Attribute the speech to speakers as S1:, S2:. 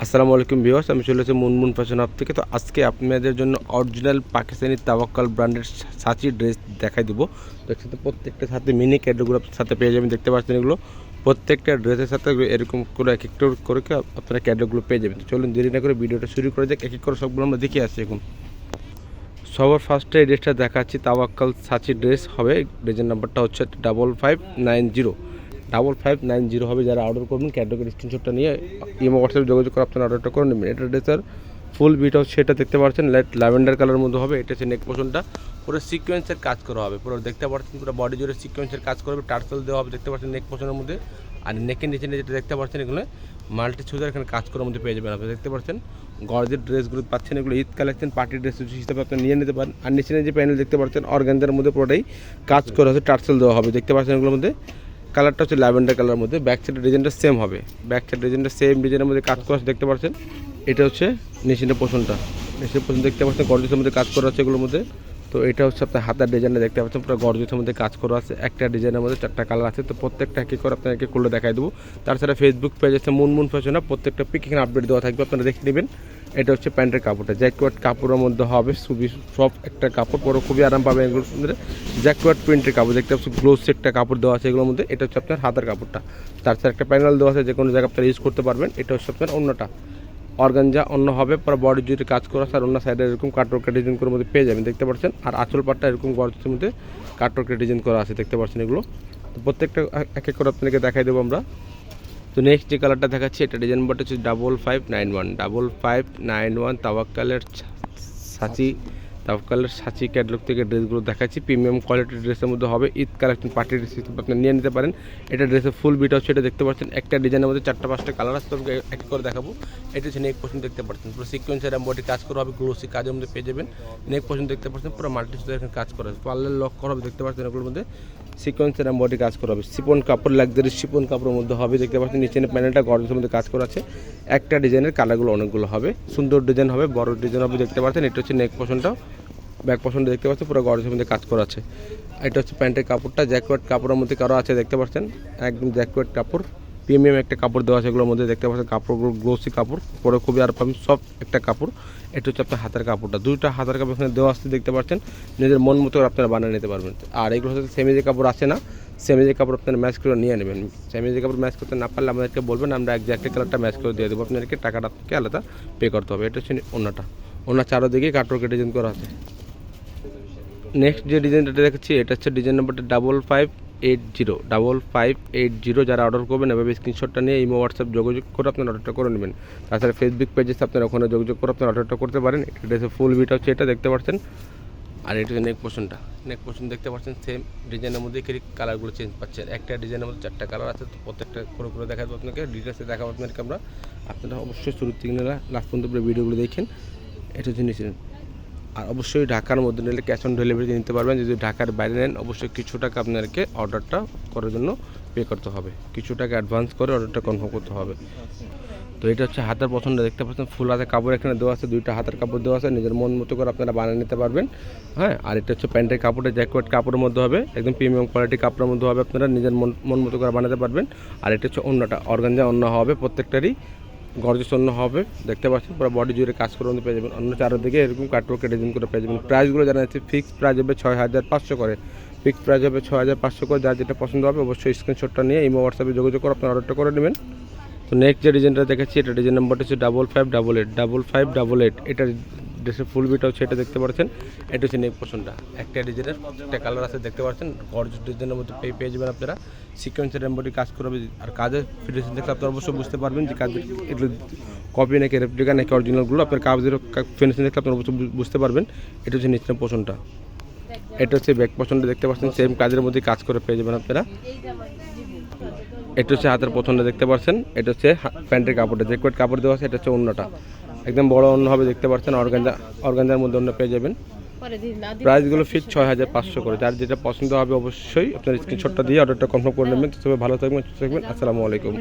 S1: আসসালামু আলাইকুম ভিউয়ার্স, আমি চলে এসেছি মুনমুন ফ্যাশন হাব থেকে। তো আজকে আপনাদের জন্য অরিজিনাল পাকিস্তানি তাওয়াক্কাল ব্র্যান্ডের সাঁচি ড্রেস দেখাই দিব। তো একসাথে প্রত্যেকটা সাথে মিনি ক্যাটাগরি আপনার সাথে পেয়ে যাবেন। দেখতে পাচ্ছেন এগুলো প্রত্যেকটা ড্রেসের সাথে এরকম করে এক একটা করে আপনারা ক্যাটাগরিগুলো পেয়ে যাবেন। তো চলুন দেরি না করে ভিডিওটা শুরু করে যাক। এক এক করে সবগুলো আমরা দেখে আসছি। এখন সবার ফার্স্টে এই ড্রেসটা দেখাচ্ছি, তাওয়াক্কাল সাঁচি ড্রেস হবে। ড্রেসের নাম্বারটা হচ্ছে 5590 হবে। যারা অর্ডার করবেন ক্যাটাগরি স্ক্রিনশটটা নিয়ে ইমো হোয়াটসঅ্যাপে যোগাযোগ করে আপনারা অর্ডারটা করে নেবেন। এটা ড্রেসের ফুল বিট হচ্ছে, সেটা দেখতে পাচ্ছেন ল্যাভেন্ডার কালারের মধ্যে হবে। এটা হচ্ছে নেক পোর্শনটা পুরো সিকোয়েন্সের কাজ করা হবে, পুরো দেখতে পাচ্ছেন পুরো বডি জুড়ে সিকোয়েন্সের কাজ করবে, টার্সেল দেওয়া হবে দেখতে পাচ্ছেন নেক পোর্শনের মধ্যে। আর নেকের নিচে যেটা দেখতে পাচ্ছেন এগুলো মাল্টি সুজার এখানে কাজ করার মধ্যে পেয়ে যাবেন। আপনি দেখতে পাচ্ছেন গর্জের ড্রেসগুলো পাচ্ছেন, এগুলো ঈদ কালেকশন পার্টি ড্রেস হিসেবে আপনি নিয়ে নিতে পারেন। আর নিচে যে প্যানেল দেখতে পাচ্ছেন অর্গানজার মধ্যে পুরোটাই কাজ করা হচ্ছে, টার্সেল দেওয়া হবে দেখতে পাচ্ছেন এগুলোর মধ্যে। কালারটা হচ্ছে ল্যাভেন্ডার কালারের মধ্যে। ব্যাক সাইডের ডিজাইনটা সেম হবে, ব্যাক সাইড ডিজাইনটা সেম ডিজাইনের মধ্যে কাজ করা দেখতে পাচ্ছেন। এটা হচ্ছে নিচের পোর্শনটা, নিচের পোর্শন দেখতে পাচ্ছেন গর্জের মধ্যে কাজ করা আছে এগুলোর মধ্যে। তো এটা হচ্ছে আপনার হাতার ডিজাইনটা দেখতে পাচ্ছেন পুরো গর্জের মধ্যে কাজ করা আছে। একটা ডিজাইনের মধ্যে 4টা কালার আছে। তো প্রত্যেকটা এক এক করে আপনাকে খুলে দেখাই দেবো। তাছাড়া ফেসবুক পেজ আছে মুনমুন ফ্যাশন, প্রত্যেকটা পিক এখানে আপডেট দেওয়া থাকবে, আপনারা দেখে নেবেন। এটা হচ্ছে প্যান্টের কাপড়টা, জ্যাকওয়ার্ড কাপড়ের মধ্যে হবে, খুবই সফট একটা কাপড়, পরে খুবই আরাম পাবে এগুলোর মধ্যে। জ্যাকওয়ার্ড প্রিন্টের কাপড় দেখতে পাচ্ছি, গ্লোসি একটা কাপড় দেওয়া আছে এগুলোর মধ্যে। এটা হচ্ছে আপনার হাতার কাপড়টা, তাছাড়া একটা প্যানেল দেওয়া আছে, যে কোনো জায়গায় আপনারা ইউজ করতে পারবেন। এটা হচ্ছে আপনার অন্যটা অর্গানজা অন্য হবে, পুরো বডি জুড়ে কাজ করা আছে। আর অন্য সাইডে এরকম কাটওয়ার্ক ডিজাইন করে মধ্যে পেয়ে যাবেন দেখতে পাচ্ছেন। আর আঁচল পাটটা এরকম গর্জের মধ্যে কাটওয়ার্ক ডিজাইন করা আছে দেখতে পাচ্ছেন এগুলো। তো প্রত্যেকটা এক এক করে আপনাদেরকে দেখাই দেবো আমরা। তো নেক্সট যে কালারটা দেখাচ্ছি, এটা ডিজাইন নাম্বারটা হচ্ছে 5591 তাওয়াক্কালের সাঁচি ক্যাটালগ থেকে ড্রেসগুলো দেখাচ্ছি। প্রিমিয়াম কোয়ালিটির ড্রেসের মধ্যে হবে, ঈদ কালেকশন পার্টি ড্রেস আপনি নিয়ে নিতে পারেন। এটা ড্রেসের ফুল বিট হচ্ছে, এটা দেখতে পাচ্ছেন একটা ডিজাইনের মধ্যে 4টা-5টা কালার আছে, তবে এক এক করে দেখাবো। এটা হচ্ছে নেক পোর্শন দেখতে পাচ্ছেন পুরো সিকোয়েন্সের এমব্রয়ডারি কাজ করা হবে, গ্লোসি কাজের মধ্যে পেয়ে যাবেন। নেক পোর্শন দেখতে পাচ্ছেন পুরো মাল্টি সুতার এখানে কাজ করা হবে, পার্লার লক করা হবে দেখতে পাচ্ছেন এগুলোর মধ্যে। সিকোয়েন্সের এমব্রয়ডারি কাজ করা হবে, শিপন কাপড় লাক্সারি শিপন কাপড়ের মধ্যে হবে দেখতে পাচ্ছেন। নিচের প্যানেলটা গর্জের মধ্যে কাজ করা আছে। একটা ডিজাইনের কালারগুলো অনেকগুলো হবে, সুন্দর ডিজাইন হবে, বড় ডিজাইন হবে দেখতে পাচ্ছেন। এটা হচ্ছে নেক পোর্শনটা, ব্যাক পোর্শনটা দেখতে পাচ্ছেন পুরো গর্জের মধ্যে কাজ করা আছে। এটা হচ্ছে প্যান্টের কাপড়টা, জ্যাকওয়ার্ড কাপড়ের মধ্যে কারো আছে দেখতে পাচ্ছেন, একদম জ্যাকওয়ার্ড কাপড়, প্রিমিয়াম একটা কাপড় দেওয়া আছে এগুলোর মধ্যে দেখতে পাচ্ছেন। কাপড়গুলো গ্লোসি কাপড়, পরে খুবই আর পাবেন সফট একটা কাপড়। এটা হচ্ছে আপনার হাতের কাপড়টা, 2টা হাতের কাপড় এখানে দেওয়া আসতে দেখতে পাচ্ছেন, নিজের মন মতো আপনারা বানিয়ে নিতে পারবেন। আর এগুলো হচ্ছে সেমিজে কাপড় আছে না, সেমিজে কাপড় আপনারা ম্যাচ করে নিয়ে নেবেন। সেমিজে কাপড় ম্যাচ করতে না পারলে আমাদেরকে বলবেন, আমরা একজাক্ট কালারটা ম্যাচ করে দিয়ে দেবো, আপনাদেরকে টাকাটা আপনাকে আলাদা পে করতে হবে। এটা হচ্ছে ওনাটা, ওনার চারোদিকে কাটওয়ার্ক ডিজাইন করা আছে। নেক্সট যে ডিজাইনটা দেখাচ্ছি, এটা হচ্ছে ডিজাইন নাম্বারটা 5580 যারা অর্ডার করবেন এভাবে স্ক্রিনশটটা নিয়ে ইমো হোয়াটসঅ্যাপ যোগাযোগ করে আপনার অর্ডারটা করে নেবেন। তাছাড়া ফেসবুক পেজে আপনারা ওখানে যোগাযোগ করে আপনার অর্ডারটা করতে পারেন। এটা ড্রেসের ফুল বিট হচ্ছে, এটা দেখতে পাচ্ছেন। আর এটা হচ্ছে নেক পোর্শনটা, নেক পোর্শন দেখতে পাচ্ছেন সেম ডিজাইনের মধ্যে কালারগুলো চেঞ্জ পাচ্ছেন। একটা ডিজাইনের মধ্যে 4টা কালার আছে, তো প্রত্যেকটা করে দেখাবো আপনাকে, ডিটেলসে দেখাবো আপনাদেরকে আমরা। আপনারা অবশ্যই শুরু থেকে লাস্ট পর্যন্ত ভিডিওগুলো দেখেন। এটা হচ্ছে নিচে। আর অবশ্যই ঢাকার মধ্যে নিলে ক্যাশ অন ডেলিভারি নিতে পারবেন। যদি ঢাকার বাইরে নেন অবশ্যই কিছু টাকা আপনাদেরকে অর্ডারটা করার জন্য পে করতে হবে, কিছু টাকা অ্যাডভান্স করে অর্ডারটা কনফার্ম করতে হবে। তো এটা হচ্ছে হাতের পছন্দ দেখতে পাচ্ছেন, ফুল হাতের কাপড় এখানে দেওয়া আছে, 2টা হাতের কাপড় দেওয়া আছে, নিজের মন মতো করে আপনারা বানিয়ে নিতে পারবেন। হ্যাঁ, আর এটা হচ্ছে প্যান্টের কাপড়টা, জ্যাকওয়ার্ড কাপড়ের মধ্যে হবে, একদম প্রিমিয়াম কোয়ালিটি কাপড়ের মধ্যে হবে, আপনারা নিজের মন মতো করে বানাতে পারবেন। আর এটা হচ্ছে অন্যটা অর্গানজা অন্য হবে, প্রত্যেকটারই গর্জেস অন্য হবে দেখতে পাচ্ছেন, পুরো বডি জুড়ে কাজ করে পেয়ে যাবেন। অন্য চারদিকে এরকম কাটওয়ার্ক ডিজাইন করে পেয়ে যাবেন। প্রাইসগুলো জানা যাচ্ছে, ফিক্সড প্রাইস হবে 6500 করে, ফিক্সড প্রাইস হবে 6500 করে। যার যেটা পছন্দ হবে অবশ্যই স্ক্রিনশটটা নিয়ে ইমো হোয়াটসঅ্যাপে যোগাযোগ করে আপনার অর্ডারটা করে নেবেন। তো নেক্সট যে ডিজাইনটা দেখাচ্ছি, এটা ডিজাইন নাম্বারটা হচ্ছে 5588 এটা ড্রেসের ফুল বিট হচ্ছে, এটা দেখতে পাচ্ছেন। এটা হচ্ছে নেক পোর্শনটা, একটা ডিজাইনের একটা কালার আছে দেখতে পাচ্ছেন, গর্জ ডিজাইনের মধ্যে পেয়ে যাবেন আপনারা। সিকোয়েন্সের এমব্রয়ডারি কাজ করবে। আর কাজের ফিনিশিং দেখলে আপনারা অবশ্যই বুঝতে পারবেন যে কাজের এগুলো কপি নাকি রেপ্লিকা নাকি অরিজিনালগুলো। আপনার কাজের ফিনিশিং দেখলে আপনারা অবশ্যই বুঝতে পারবেন। এটা হচ্ছে নিচের পোর্শনটা, এটা হচ্ছে ব্যাক পোর্শনটা দেখতে পাচ্ছেন, সেম কাজের মধ্যে কাজ করে পেয়ে যাবেন আপনারা। এটা হচ্ছে হাতের পছন্দ দেখতে পাচ্ছেন, এটা হচ্ছে প্যান্টের কাপড়টা, জ্যাকওয়ার্ড কাপড় দেওয়া আছে। এটা হচ্ছে অন্যটা, একদম বড় অন্য হবে দেখতে পাচ্ছেন, অর্গানজার মধ্যে অন্য পেয়ে যাবেন। প্রাইসগুলো ফিক্স 6500 করে। যার যেটা পছন্দ হবে অবশ্যই আপনার স্ক্রিনশটটা দিয়ে অর্ডারটা কনফার্ম করে নেবেন। তবে ভালো থাকবেন, সুস্থ থাকবেন। আসসালামু আলাইকুম।